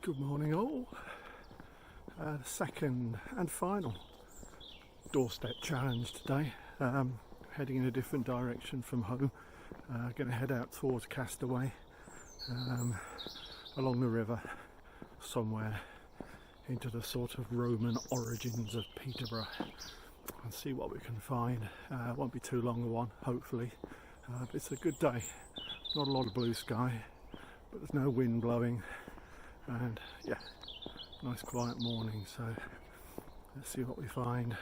Good morning all. The second and final doorstep challenge today. Heading in a different direction from home. Going to head out towards Castor along the river somewhere into the sort of Roman origins of Peterborough and see what we can find. Won't be too long a one, hopefully. It's a good day. Not a lot of blue sky, but there's no wind blowing. And yeah, nice quiet morning, so let's see what we find.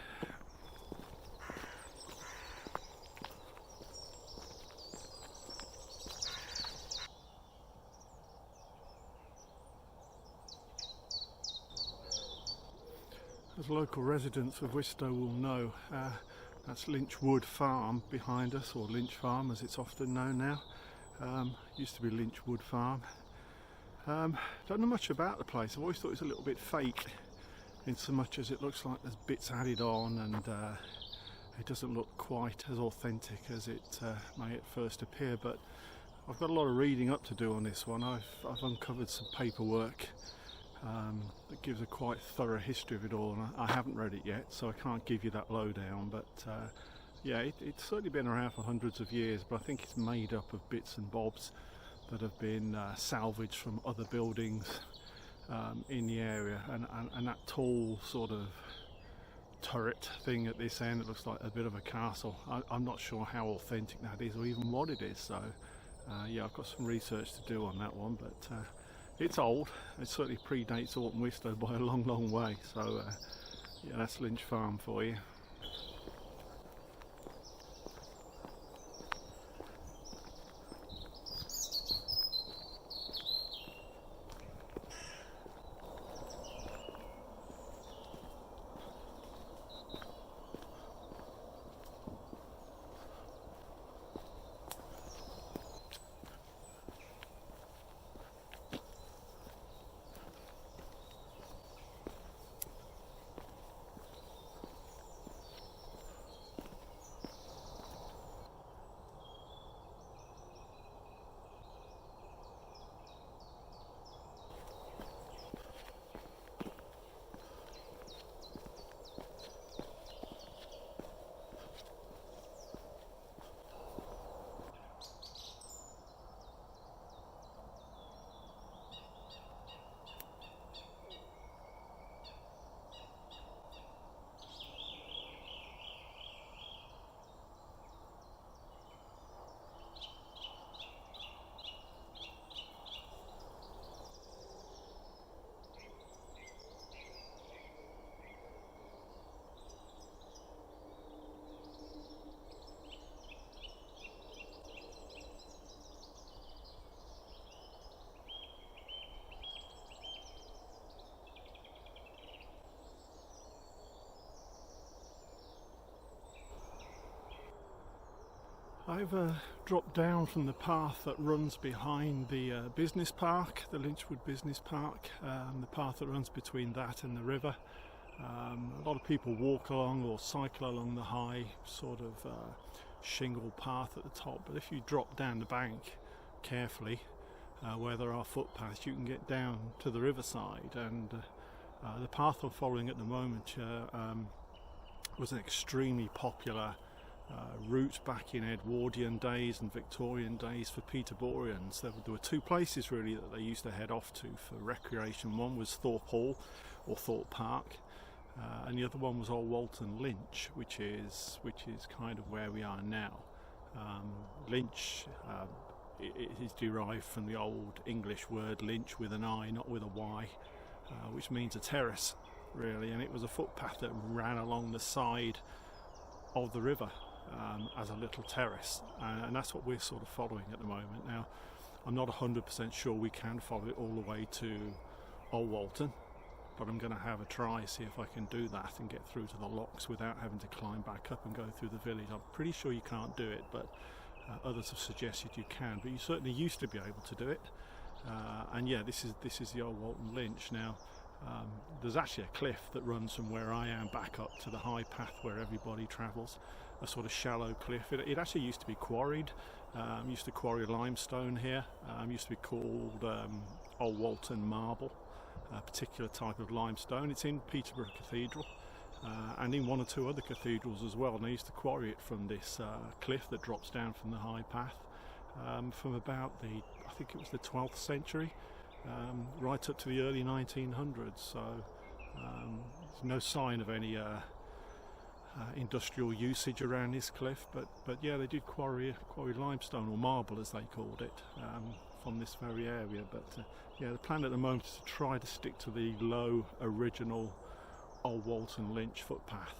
As local residents of Wistow will know, that's Lynchwood Farm behind us, or Lynch Farm as it's often known now. Used to be Lynchwood Farm. Don't know much about the place. I've always thought it's a little bit fake, in so much as it looks like there's bits added on, and it doesn't look quite as authentic as it may at first appear. But I've got a lot of reading up to do on this one. I've uncovered some paperwork that gives a quite thorough history of it all, and I haven't read it yet, so I can't give you that lowdown. But yeah, it's certainly been around for hundreds of years, but I think it's made up of bits and bobs that have been salvaged from other buildings in the area, and that tall sort of turret thing at this end, it looks like a bit of a castle. I'm not sure how authentic that is or even what it is, so yeah, I've got some research to do on that one. But it's old. It certainly predates Alwalton Wistow by a long way, so yeah, that's Lynch Farm for you. I've dropped down from the path that runs behind the business park, the Lynchwood Business Park, the path that runs between that and the river. A lot of people walk along or cycle along the high sort of shingle path at the top, but if you drop down the bank carefully where there are footpaths, you can get down to the riverside. And the path I'm following at the moment was an extremely popular route back in Edwardian days and Victorian days for Peterboreans. There were two places really that they used to head off to for recreation. One was Thorpe Hall or Thorpe Park, and the other one was Alwalton Lynch, which is kind of where we are now. Lynch it is derived from the old English word lynch with an I, not with a Y, which means a terrace really, and it was a footpath that ran along the side of the river as a little terrace, and that's what we're sort of following at the moment. Now, I'm not 100% sure we can follow it all the way to Alwalton, but I'm going to have a try, see if I can do that and get through to the locks without having to climb back up and go through the village. I'm pretty sure you can't do it, but others have suggested you can, but you certainly used to be able to do it. And yeah, this is the Alwalton Lynch. Now, there's actually a cliff that runs from where I am back up to the high path where everybody travels, a sort of shallow cliff. It actually used to be quarried, used to quarry limestone here, used to be called Alwalton marble, a particular type of limestone. It's in Peterborough Cathedral and in one or two other cathedrals as well, and they used to quarry it from this cliff that drops down from the high path from about I think it was the 12th century right up to the early 1900s, so there's no sign of any industrial usage around this cliff, but yeah, they did quarry limestone, or marble as they called it, from this very area. But yeah, the plan at the moment is to try to stick to the low original Alwalton Lynch footpath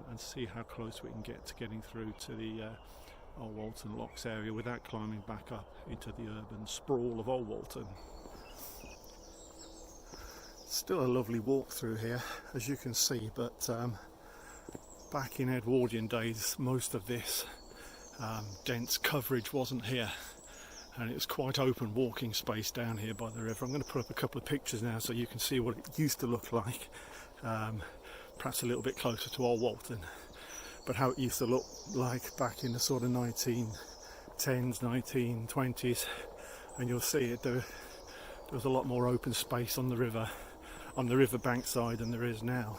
and see how close we can get to getting through to the Alwalton Locks area without climbing back up into the urban sprawl of Alwalton. Still a lovely walk through here, as you can see, but back in Edwardian days most of this dense coverage wasn't here, and it was quite open walking space down here by the river. I'm going to put up a couple of pictures now so you can see what it used to look like, perhaps a little bit closer to Alwalton, but how it used to look like back in the sort of 1910s, 1920s, and you'll see it there was a lot more open space on the river, on the riverbank side, than there is now.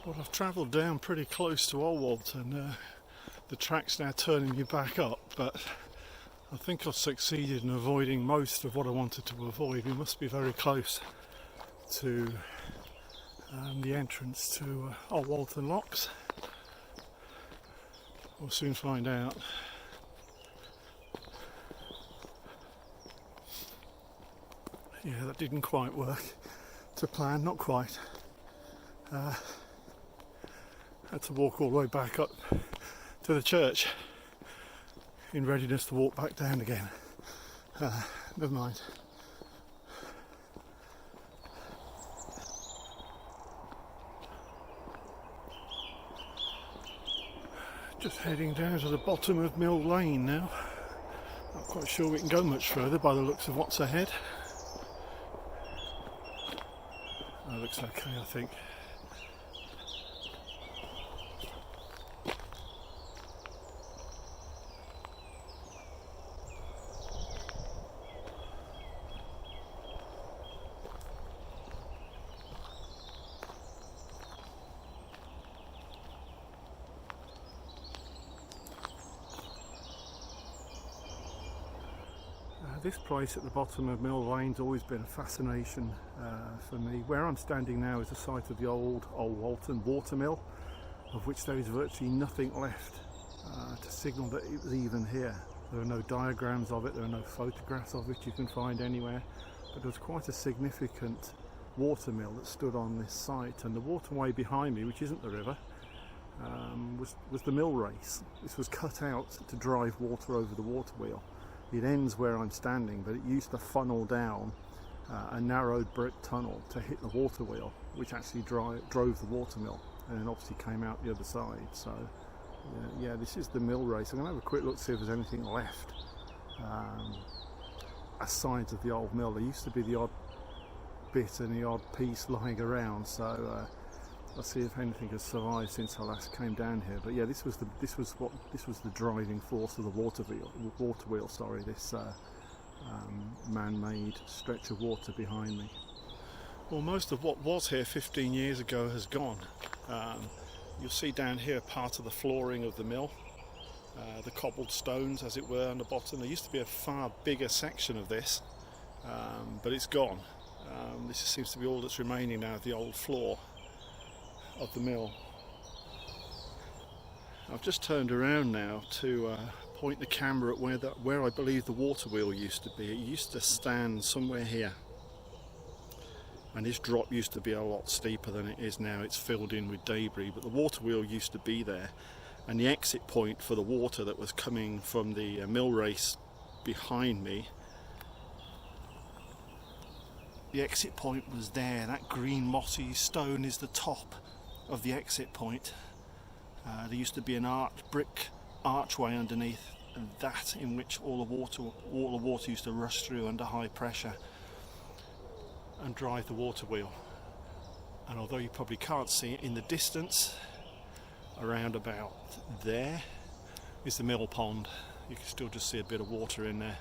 Well, I've travelled down pretty close to Alwalton. The track's now turning me back up, but I think I've succeeded in avoiding most of what I wanted to avoid. We must be very close to the entrance to Alwalton Locks. We'll soon find out. Yeah, that didn't quite work to plan, not quite. Had to walk all the way back up to the church in readiness to walk back down again. Never mind. Just heading down to the bottom of Mill Lane now. Not quite sure we can go much further by the looks of what's ahead. That looks okay, I think. This place at the bottom of Mill Lane's always been a fascination for me. Where I'm standing now is the site of the old Alwalton Watermill, of which there is virtually nothing left to signal that it was even here. There are no diagrams of it, there are no photographs of it you can find anywhere, but there was quite a significant watermill that stood on this site, and the waterway behind me, which isn't the river, was the mill race. This was cut out to drive water over the water wheel. It ends where I'm standing, but it used to funnel down a narrowed brick tunnel to hit the water wheel, which actually drove the watermill, and then obviously came out the other side. So yeah, this is the mill race. I'm going to have a quick look to see if there's anything left aside of the old mill. There used to be the odd bit and the odd piece lying around, so I'll see if anything has survived since I last came down here. But yeah, this was the driving force of the water wheel. Sorry, this man-made stretch of water behind me. Well, most of what was here 15 years ago has gone. You'll see down here part of the flooring of the mill, the cobbled stones, as it were, on the bottom. There used to be a far bigger section of this, but it's gone. This seems to be all that's remaining now of the old floor of the mill. I've just turned around now to point the camera at where I believe the water wheel used to be. It used to stand somewhere here, and this drop used to be a lot steeper than it is now. It's filled in with debris, but the water wheel used to be there, and the exit point for the water that was coming from the mill race behind me, the exit point was there. That green mossy stone is the top of the exit point. There used to be an brick archway underneath, and that in which all the water used to rush through under high pressure and drive the water wheel. And although you probably can't see it in the distance, around about there is the mill pond. You can still just see a bit of water in there.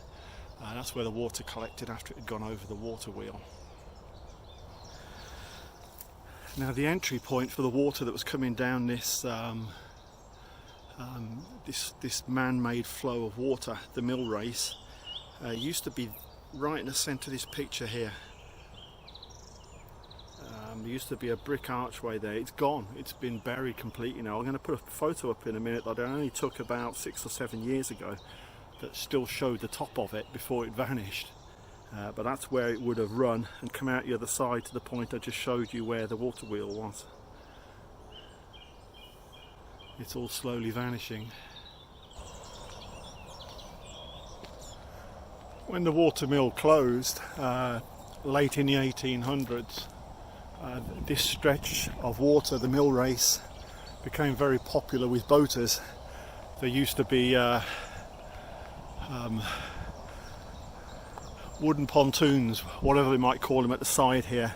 That's where the water collected after it had gone over the water wheel. Now the entry point for the water that was coming down this this man-made flow of water, the mill race, used to be right in the centre of this picture here. There used to be a brick archway there. It's gone. It's been buried completely now. I'm going to put a photo up in a minute that I only took about 6 or 7 years ago that still showed the top of it before it vanished. But that's where it would have run and come out the other side to the point I just showed you where the water wheel was. It's all slowly vanishing. When the watermill closed late in the 1800s, this stretch of water, the mill race, became very popular with boaters. There used to be wooden pontoons, whatever they might call them, at the side here.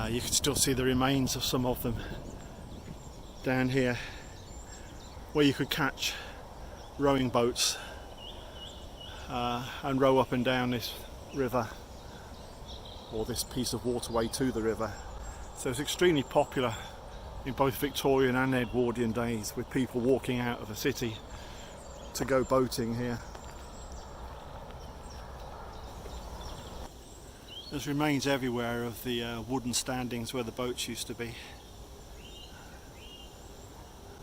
You can still see the remains of some of them down here, where you could catch rowing boats and row up and down this river, or this piece of waterway to the river. So it's extremely popular in both Victorian and Edwardian days, with people walking out of a city to go boating here. There's remains everywhere of the wooden standings where the boats used to be.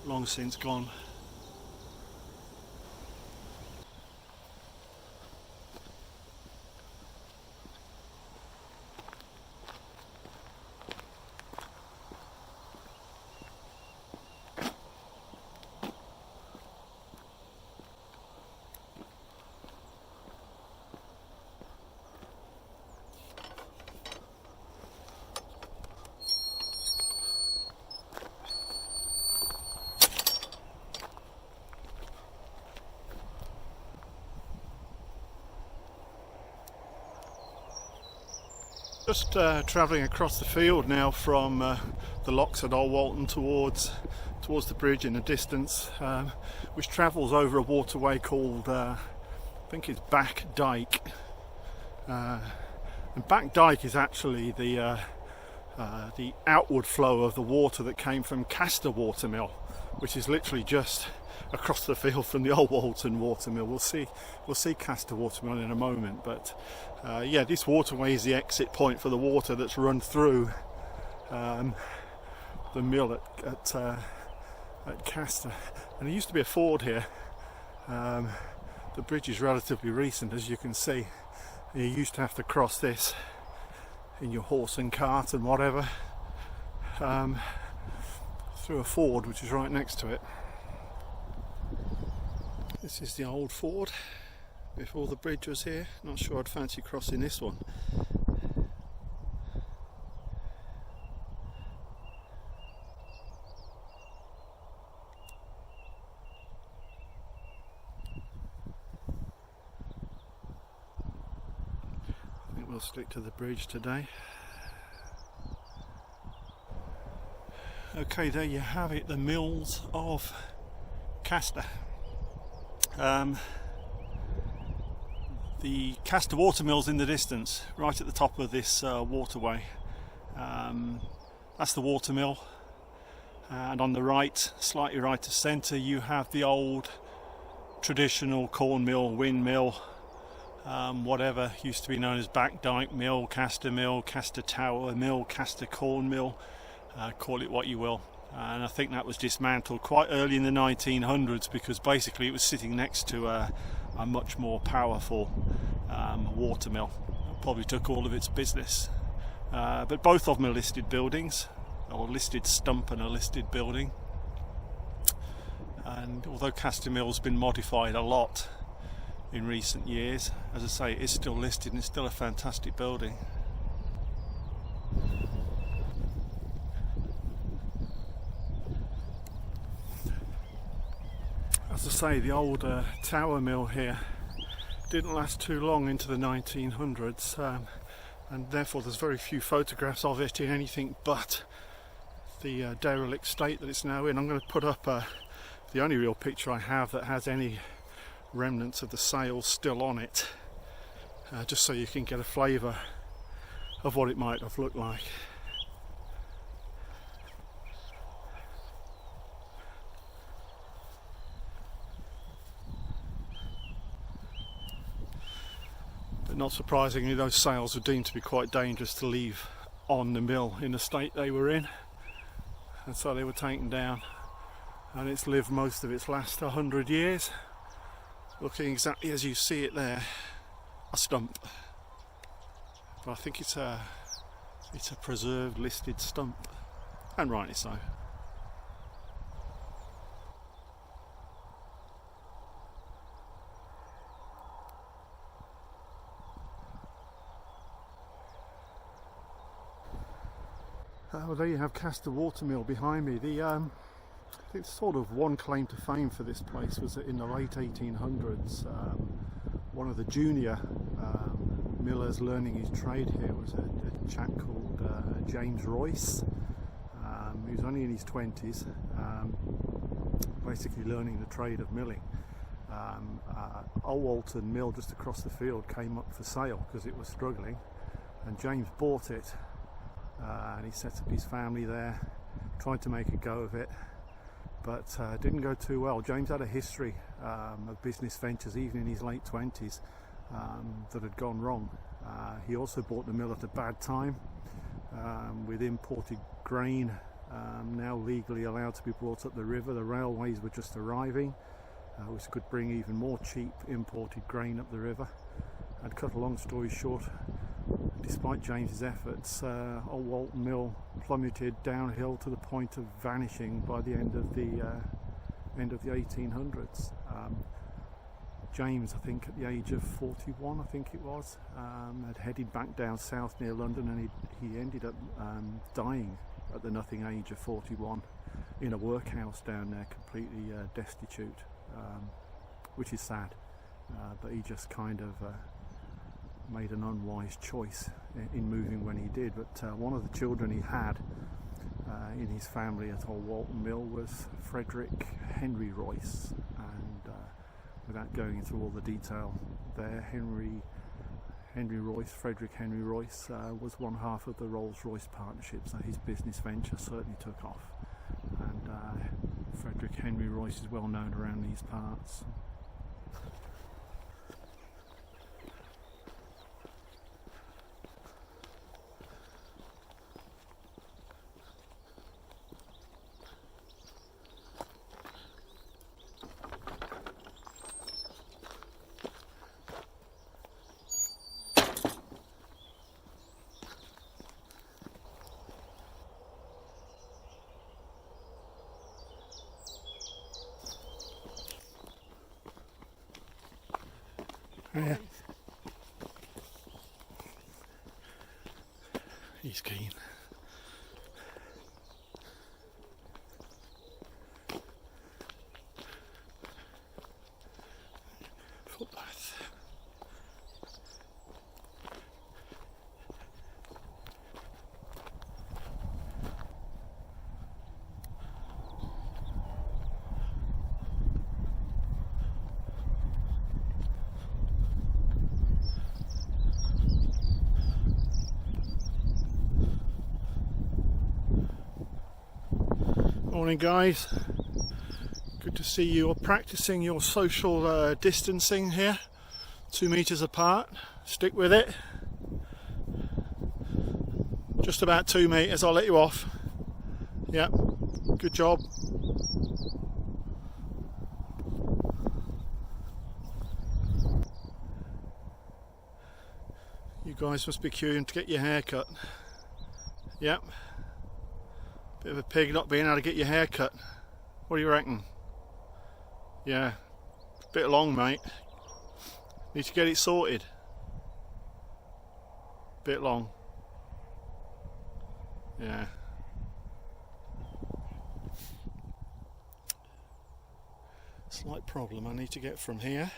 Long since gone. Just travelling across the field now from the locks at Alwalton towards the bridge in the distance, which travels over a waterway called, I think it's Back Dyke. And Back Dyke is actually the outward flow of the water that came from Castor Watermill, which is literally just across the field from the Alwalton Watermill. We'll see Castor Watermill in a moment, but yeah, this waterway is the exit point for the water that's run through the mill at Castor. And there used to be a ford here. The bridge is relatively recent, as you can see. You used to have to cross this in your horse and cart and whatever through a ford which is right next to it. This is the old ford before the bridge was here. Not sure I'd fancy crossing this one. I think we'll stick to the bridge today. Okay, there you have it, the mills of Castor. The Castor Watermill's in the distance, right at the top of this waterway. That's the watermill, and on the right, slightly right of centre, you have the old traditional corn mill, windmill, whatever used to be known as Backdyke Mill, Castor Tower Mill, Castor Corn Mill, call it what you will. And I think that was dismantled quite early in the 1900s because basically it was sitting next to a much more powerful watermill. Probably took all of its business. But both of them are listed buildings, or listed stump and a listed building. And although Castor Mill's been modified a lot in recent years, as I say, it is still listed and it's still a fantastic building. As I say, the old tower mill here didn't last too long into the 1900s, and therefore there's very few photographs of it in anything but the derelict state that it's now in. I'm going to put up the only real picture I have that has any remnants of the sails still on it, just so you can get a flavour of what it might have looked like. But not surprisingly, those sails were deemed to be quite dangerous to leave on the mill in the state they were in, and so they were taken down, and it's lived most of its last 100 years looking exactly as you see it there, a stump. But I think it's a preserved listed stump, and rightly so. Well, there you have Castor Watermill behind me. I think sort of one claim to fame for this place was that in the late 1800s, one of the junior millers learning his trade here was a chap called James Royce. He was only in his 20s, basically learning the trade of milling. Alwalton Mill just across the field came up for sale because it was struggling, and James bought it. And he set up his family there, tried to make a go of it, but didn't go too well. James had a history of business ventures, even in his late 20s, that had gone wrong. He also bought the mill at a bad time, with imported grain now legally allowed to be brought up the river. The railways were just arriving, which could bring even more cheap imported grain up the river. And cut a long story short, despite James's efforts, Alwalton Mill plummeted downhill to the point of vanishing by the end of the 1800s. James, I think at the age of 41, I think it was, had headed back down south near London, and he ended up dying at the nothing age of 41 in a workhouse down there, completely destitute, which is sad, but he just kind of made an unwise choice in moving when he did. But one of the children he had in his family at Alwalton Mill was Frederick Henry Royce, and without going into all the detail there, Frederick Henry Royce was one half of the Rolls-Royce partnership, so his business venture certainly took off, and Frederick Henry Royce is well known around these parts. Yeah. He's keen. Footpath. Morning guys, good to see you are practicing your social distancing here 2 meters apart. Stick with it. Just about 2 meters. I'll let you off. Yep, good job. You guys must be queuing to get your hair cut. Yep. Bit of a pig not being able to get your hair cut. What do you reckon? Yeah, bit long, mate. Need to get it sorted. Bit long. Yeah. Slight problem. I need to get from here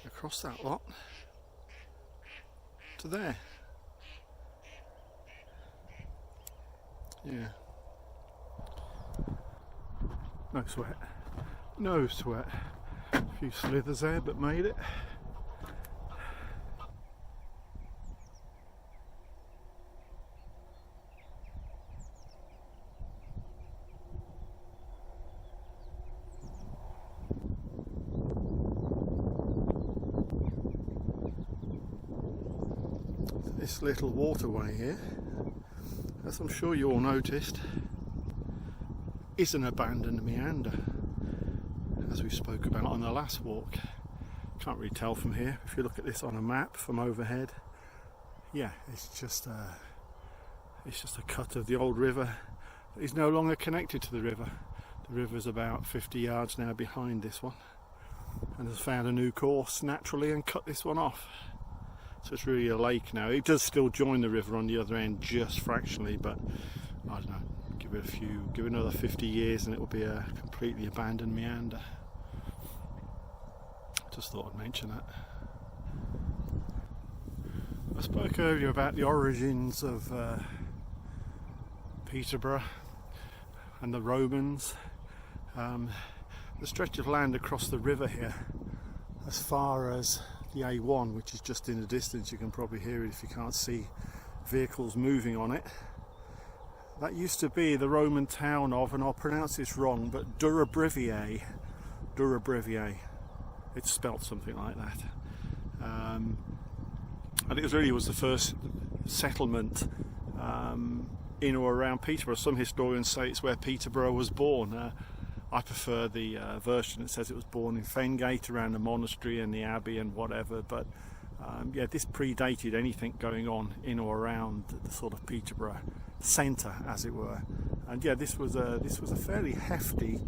across that lot to there. Yeah. No sweat. No sweat. A few slithers there, but made it. This little waterway here, as I'm sure you all noticed, is an abandoned meander, as we spoke about on the last walk. Can't really tell from here. If you look at this on a map from overhead, yeah, it's just a cut of the old river that is no longer connected to the river. The river's about 50 yards now behind this one, and has found a new course naturally and cut this one off. So it's really a lake now. It does still join the river on the other end, just fractionally, but I don't know, give it another 50 years and it will be a completely abandoned meander. Just thought I'd mention that. I spoke earlier about the origins of Peterborough and the Romans. The stretch of land across the river here, as far as the A1, which is just in the distance, you can probably hear it if you can't see vehicles moving on it. That used to be the Roman town of, and I'll pronounce this wrong, but Durobrivae. It's spelt something like that. And it was the first settlement in or around Peterborough. Some historians say it's where Peterborough was born. I prefer the version that says it was born in Fengate around the monastery and the abbey and whatever, but yeah, this predated anything going on in or around the sort of Peterborough centre, as it were. And yeah, this was a fairly hefty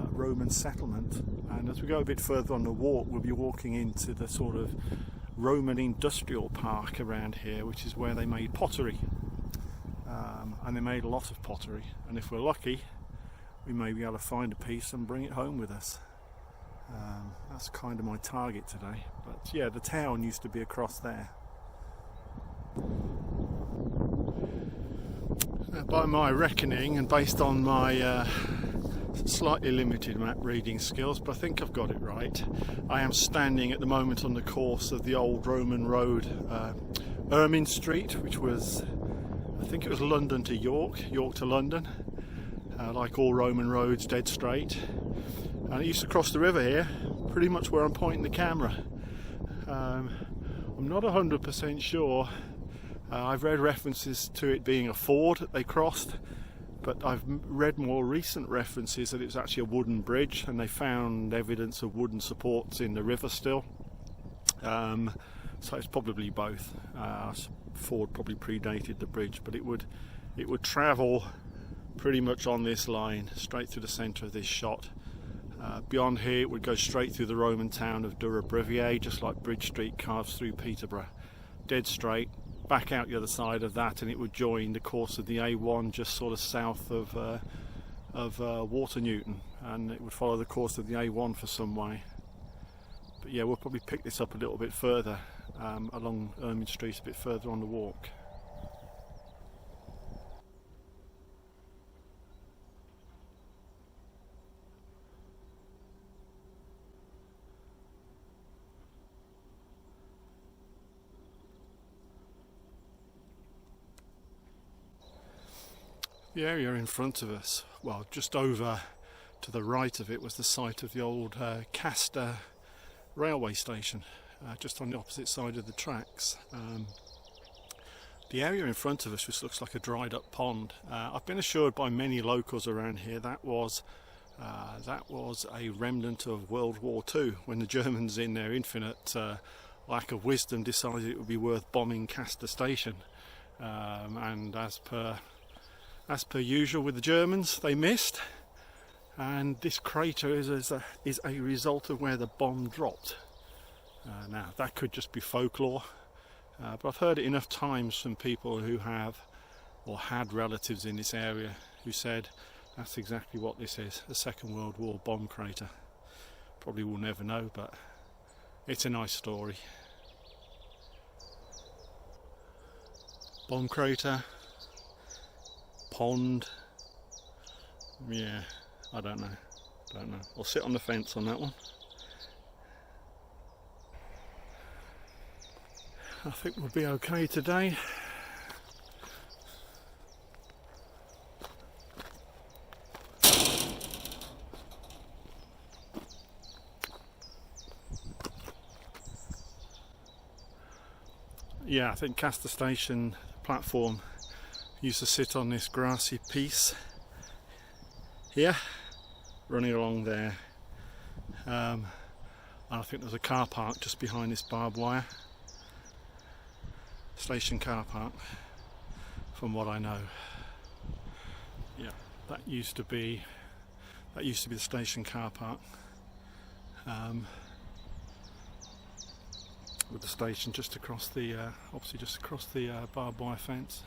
Roman settlement. And as we go a bit further on the walk, we'll be walking into the sort of Roman industrial park around here, which is where they made pottery. And they made a lot of pottery, and if we're lucky, we may be able to find a piece and bring it home with us. That's kind of my target today. But yeah, the town used to be across there. By my reckoning, and based on my slightly limited map reading skills, but I think I've got it right, I am standing at the moment on the course of the old Roman road, Ermine Street, which was, I think it was London to York, York to London. Like all Roman roads, dead straight, and it used to cross the river here, pretty much where I'm pointing the camera. I'm not 100% sure. I've read references to it being a ford that they crossed, but I've read more recent references that it was actually a wooden bridge, and they found evidence of wooden supports in the river still. So it's probably both. Ford probably predated the bridge, but it would travel pretty much on this line, straight through the centre of this shot. Beyond here it would go straight through the Roman town of Durobrivae, just like Bridge Street carves through Peterborough. Dead straight, back out the other side of that, and it would join the course of the A1 just sort of south of Waternewton, and it would follow the course of the A1 for some way. But yeah, we'll probably pick this up a little bit further, along Ermine Street, a bit further on the walk. The area in front of us, well, just over To the right of it was the site of the old Castor railway station, just on the opposite side of the tracks. The area in front of us just looks like a dried up pond. I've been assured by many locals around here that was a remnant of World War II, when the Germans, in their infinite lack of wisdom, decided it would be worth bombing Castor station. And as per usual with the Germans, they missed. And this crater is a result of where the bomb dropped. Now that could just be folklore. But I've heard it enough times from people who have or had relatives in this area who said that's exactly what this is, a Second World War bomb crater. Probably will never know, but it's a nice story. Bomb crater, pond, yeah, I don't know. I'll sit on the fence on that one. I think we'll be okay today. Yeah, I think Castor Station platform used to sit on this grassy piece here, running along there. And I think there's a car park just behind this barbed wire. Station car park, from what I know. Yeah, that used to be the station car park, with the station just across the barbed wire fence.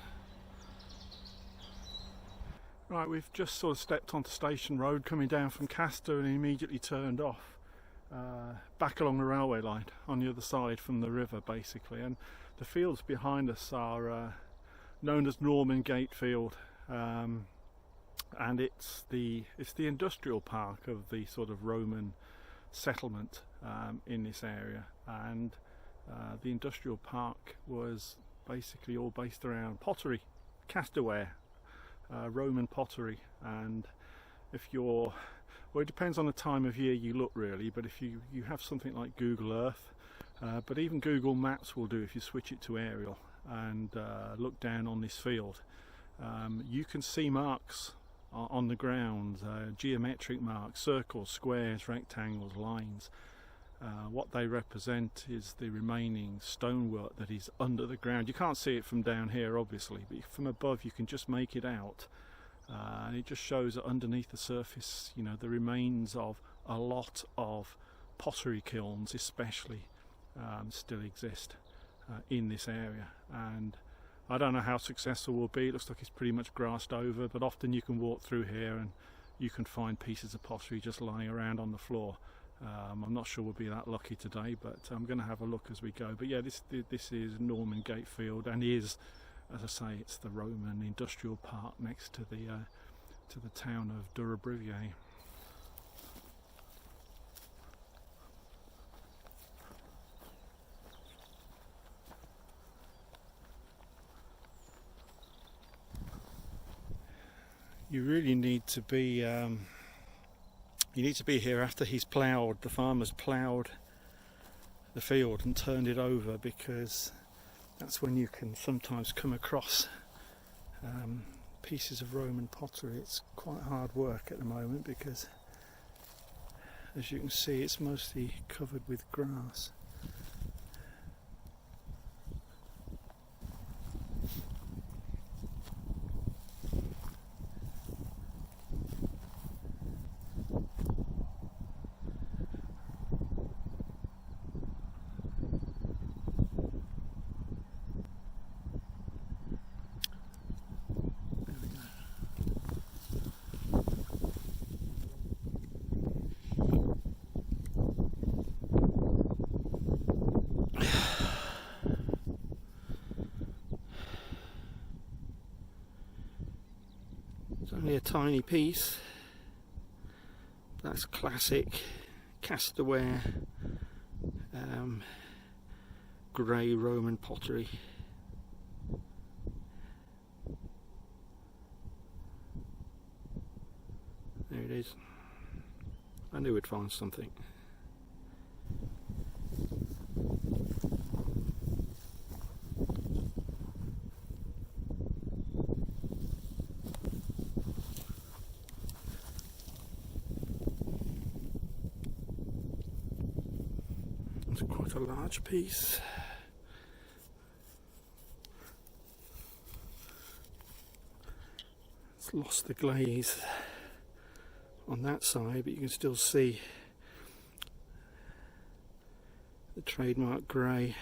Right, we've just sort of stepped onto Station Road coming down from Castor and immediately turned off back along the railway line on the other side from the river, basically. And the fields behind us are known as Norman Gate Field, and it's the industrial park of the sort of Roman settlement in this area. And the industrial park was basically all based around pottery, Castorware, Roman pottery. And if you're, well, it depends on the time of year you look really, but if you have something like Google Earth, but even Google Maps will do if you switch it to aerial and look down on this field, you can see marks on the ground, geometric marks, circles, squares, rectangles, lines. What they represent is the remaining stonework that is under the ground. You can't see it from down here obviously, but from above you can just make it out. And it just shows that underneath the surface, you know, the remains of a lot of pottery kilns especially still exist in this area. And I don't know how successful we'll be. It looks like it's pretty much grassed over, but often you can walk through here and you can find pieces of pottery just lying around on the floor. I'm not sure we'll be that lucky today, but I'm going to have a look as we go. But yeah, this is Norman Gate Field, and is, as I say, it's the Roman industrial park next to the town of Durobrivae. You really need to be here after he's ploughed. The farmer's ploughed the field and turned it over, because that's when you can sometimes come across pieces of Roman pottery. It's quite hard work at the moment because, as you can see, it's mostly covered with grass. It's only a tiny piece. That's classic Castorware grey Roman pottery. There it is. I knew we'd find something. It's quite a large piece. It's lost the glaze on that side, but you can still see the trademark grey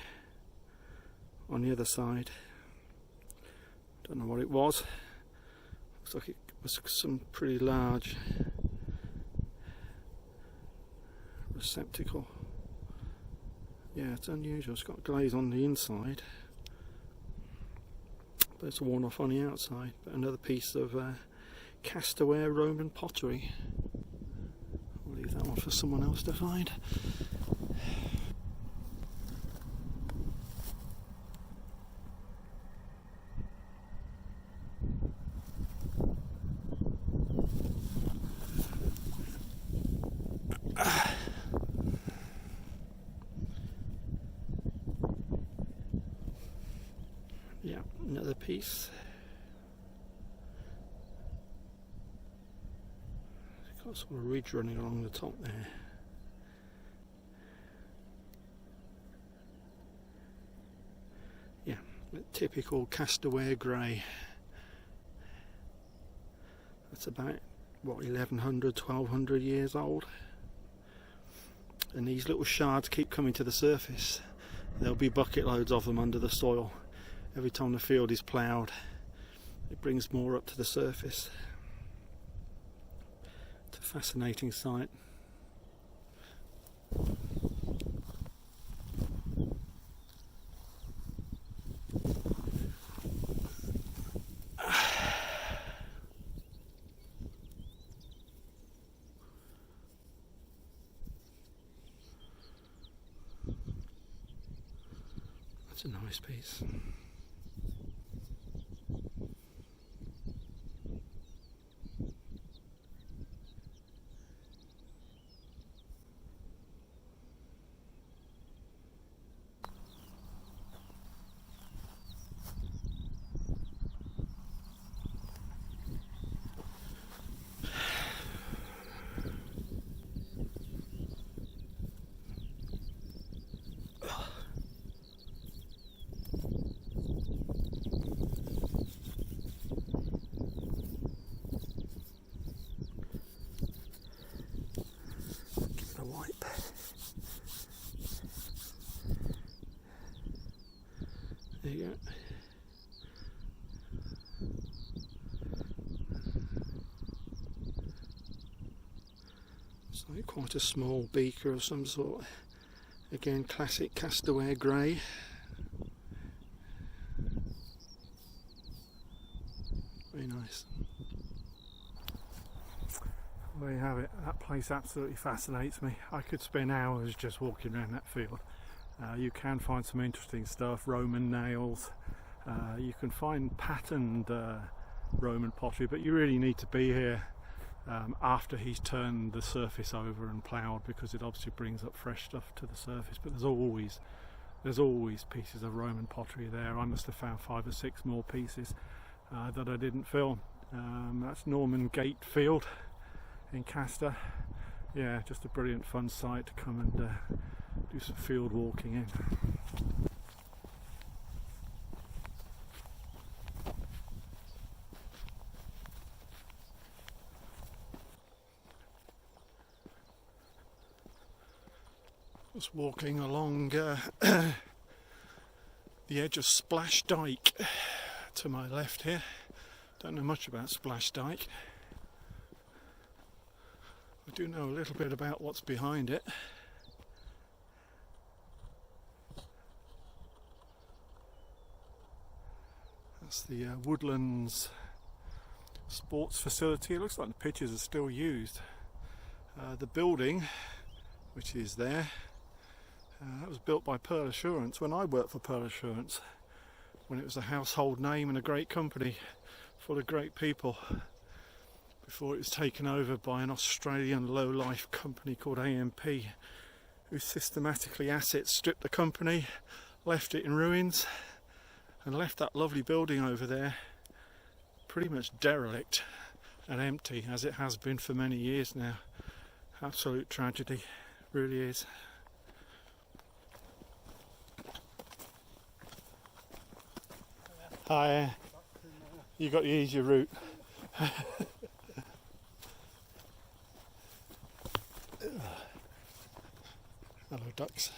on the other side. Don't know what it was. Looks like it was some pretty large receptacle. Yeah, it's unusual. It's got glaze on the inside, but it's worn off on the outside. But another piece of Castor Roman pottery. I'll leave that one for someone else to find. Yeah, another piece. It's got sort of ridge running along the top there. Yeah, typical Castor grey. That's about, what, 1100, 1200 years old. And these little shards keep coming to the surface. There'll be bucket loads of them under the soil. Every time the field is ploughed, it brings more up to the surface. It's a fascinating sight. That's a nice piece. There you go. It's like quite a small beaker of some sort. Again, classic Castor grey. Very nice. There you have it. That place absolutely fascinates me. I could spend hours just walking around that field. You can find some interesting stuff, Roman nails. You can find patterned Roman pottery, but you really need to be here after he's turned the surface over and ploughed, because it obviously brings up fresh stuff to the surface. But there's always pieces of Roman pottery there. I must have found 5 or 6 more pieces that I didn't film. That's Norman Gate Field in Castor. Yeah, just a brilliant fun site to come and do some field walking in. Just walking along the edge of Splash Dyke to my left here. Don't know much about Splash Dyke. I do know a little bit about what's behind it. That's the Woodlands sports facility. It looks like the pitches are still used. The building, which is there, that was built by Pearl Assurance when I worked for Pearl Assurance, when it was a household name and a great company full of great people, before it was taken over by an Australian low-life company called AMP, who systematically asset stripped the company, left it in ruins, and left that lovely building over there pretty much derelict and empty, as it has been for many years now. Absolute tragedy, really is. Hi, you got the easier route. Hello, ducks.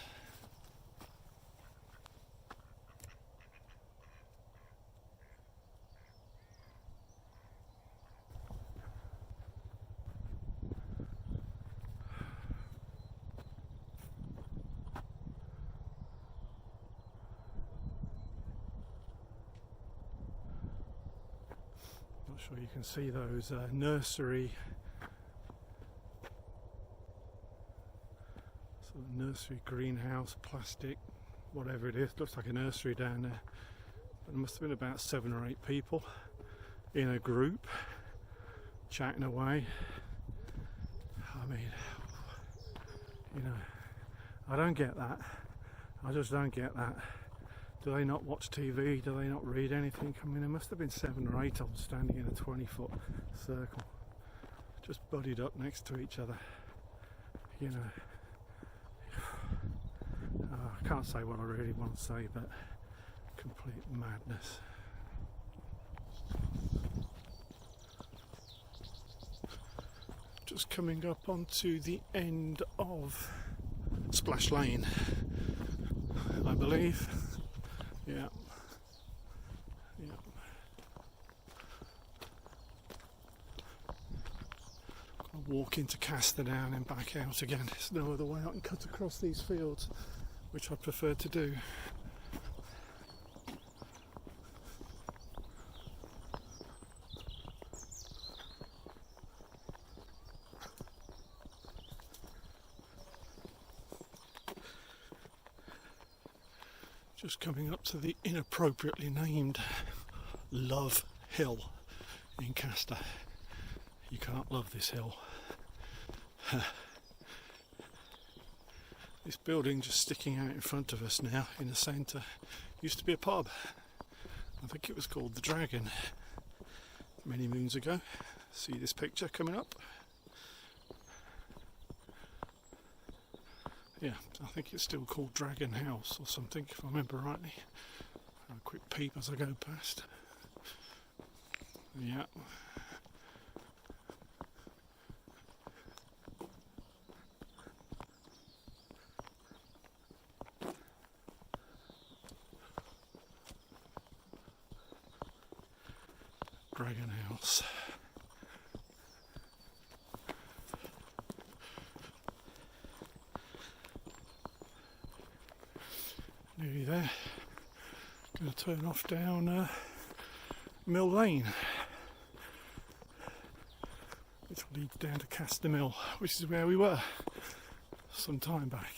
Not sure you can see those nursery greenhouse, plastic, whatever it is. Looks like a nursery down there. There must have been about 7 or 8 people in a group chatting away. I mean, you know, I don't get that. I just don't get that. Do they not watch TV? Do they not read anything? I mean, there must have been 7 or 8 of them standing in a 20-foot circle, just buddied up next to each other. You know, I can't say what I really want to say, but complete madness. Just coming up onto the end of Splash Lane, I believe. Yeah. Yeah. I'll walk into Castor now and then back out again. There's no other way I can cut across these fields, which I prefer to do. Just coming up to the inappropriately named Love Hill in Castor. You can't love this hill. This building just sticking out in front of us now in the centre used to be a pub. I think it was called the Dragon many moons ago. See this picture coming up? Yeah, I think it's still called Dragon House or something, if I remember rightly. Have a quick peep as I go past. Yeah. Dragon House. Nearly there. Going to turn off down Mill Lane, which will lead down to Castor Mill, which is where we were some time back.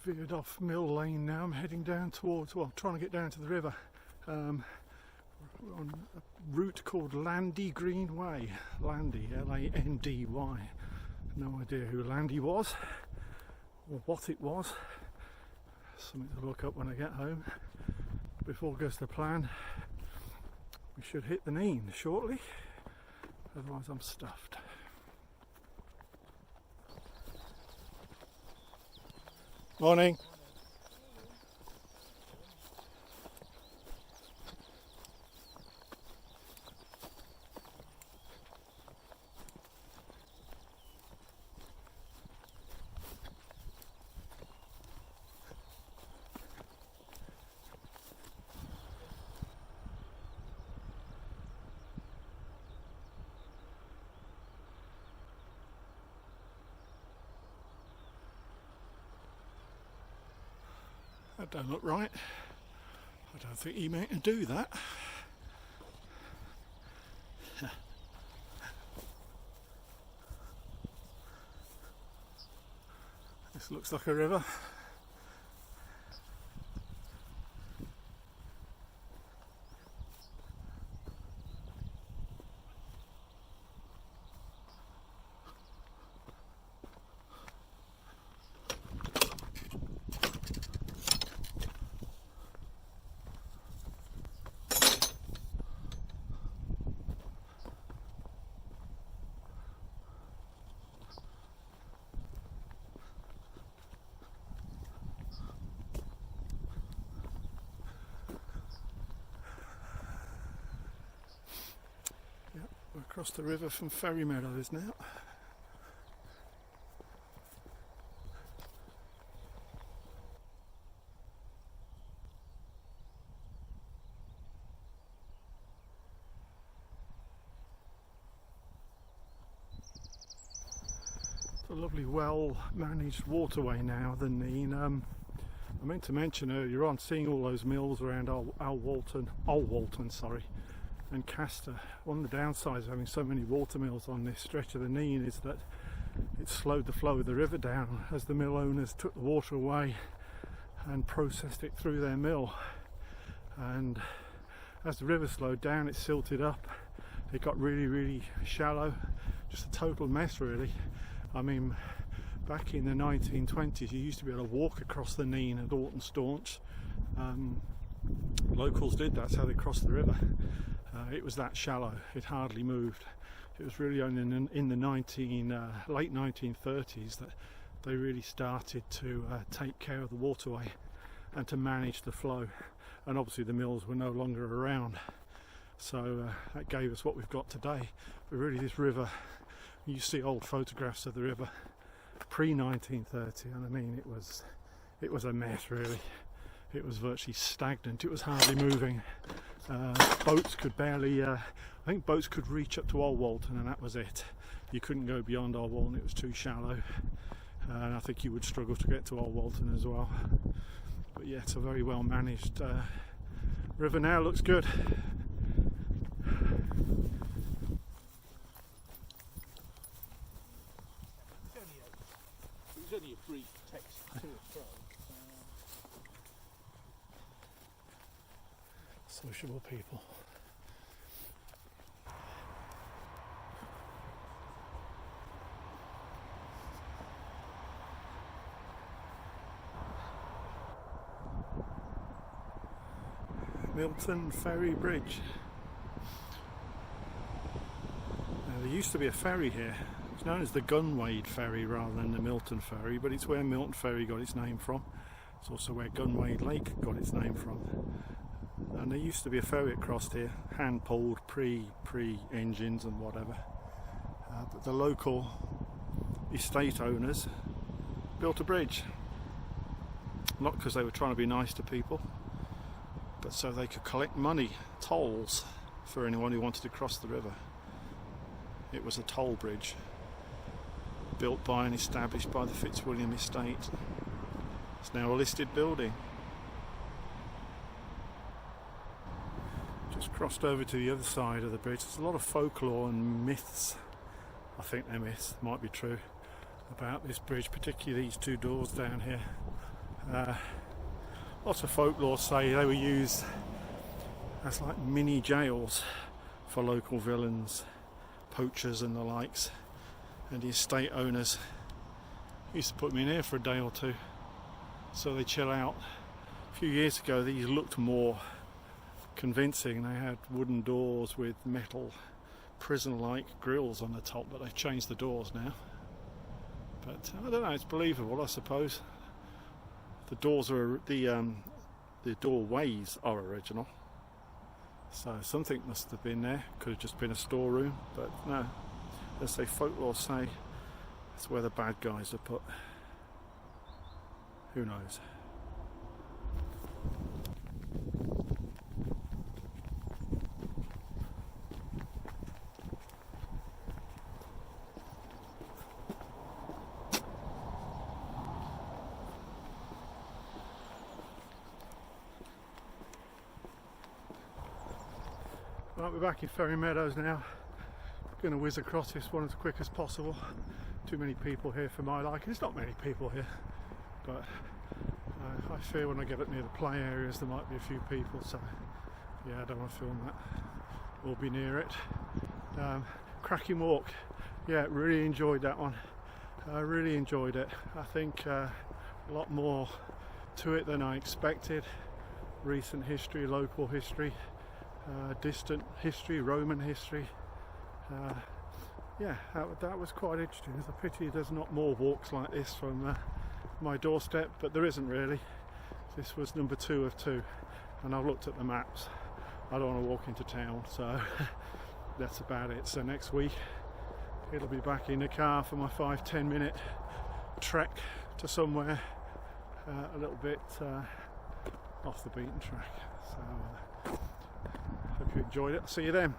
Veered off Mill Lane now. I'm heading down towards, well, trying to get down to the river. We're on a route called Landy Green Way. Landy, L-A-N-D-Y. No idea who Landy was or what it was. Something to look up when I get home. Before goes to plan, We should hit the Nene shortly, otherwise I'm stuffed. Morning. That don't look right. I don't think he meant to do that. This looks like a river. We're across the river from Ferry Meadows now. It's a lovely, well-managed waterway now, the Nene. I meant to mention earlier on, seeing all those mills around Alwalton, and Castor. One of the downsides of having so many watermills on this stretch of the Nene is that it slowed the flow of the river down as the mill owners took the water away and processed it through their mill. And as the river slowed down, it silted up. It got really, really shallow. Just a total mess, really. I mean, back in the 1920s, you used to be able to walk across the Nene at Alton Staunch. Locals did, that's how they crossed the river. It was that shallow, it hardly moved. It was really only in the late 1930s that they really started to take care of the waterway and to manage the flow. And obviously the mills were no longer around, so that gave us what we've got today. But really, this river, you see old photographs of the river pre-1930, and I mean, it was a mess, really. It was virtually stagnant. It was hardly moving. Boats could barely, I think boats could reach up to Alwalton, and that was it. You couldn't go beyond Alwalton, it was too shallow. And I think you would struggle to get to Alwalton as well. But yeah, it's a very well managed river now, looks good. It was only a brief text to and fro. Sociable people. Milton Ferry Bridge. Now, there used to be a ferry here. It's known as the Gunwade Ferry rather than the Milton Ferry, but it's where Milton Ferry got its name from. It's also where Gunwade Lake got its name from. And there used to be a ferry across here, hand pulled, pre-engines and whatever. But the local estate owners built a bridge. Not because they were trying to be nice to people, but so they could collect money, tolls, for anyone who wanted to cross the river. It was a toll bridge, built by and established by the Fitzwilliam estate. It's now a listed building. Just crossed over to the other side of the bridge. There's a lot of folklore and myths, I think they're myths, might be true, about this bridge, particularly these two doors down here. Lots of folklore say they were used as like mini jails for local villains, poachers and the likes, and the estate owners used to put them in here for a day or two so they chill out. A few years ago these looked more convincing. They had wooden doors with metal prison-like grills on the top, but they've changed the doors now. But I don't know, it's believable, I suppose. The doors are the doorways are original, so something must have been there. Could have just been a storeroom, but no. As they folklore say, it's where the bad guys are put. Who knows? Right, we're back in Ferry Meadows now. Going to whiz across this one as quick as possible. Too many people here for my liking. There's not many people here, but I fear when I get up near the play areas there might be a few people, so yeah, I don't want to film that or be near it. Cracking walk. Yeah, really enjoyed that one. I really enjoyed it. I think a lot more to it than I expected. Recent history, local history, distant history, Roman history. Yeah, that was quite interesting. It's a pity there's not more walks like this from my doorstep, but there isn't really. This was number 2 of 2, and I've looked at the maps. I don't want to walk into town, so that's about it. So next week it'll be back in the car for my 5-10 minute trek to somewhere a little bit off the beaten track. So hope you enjoyed it. See you then.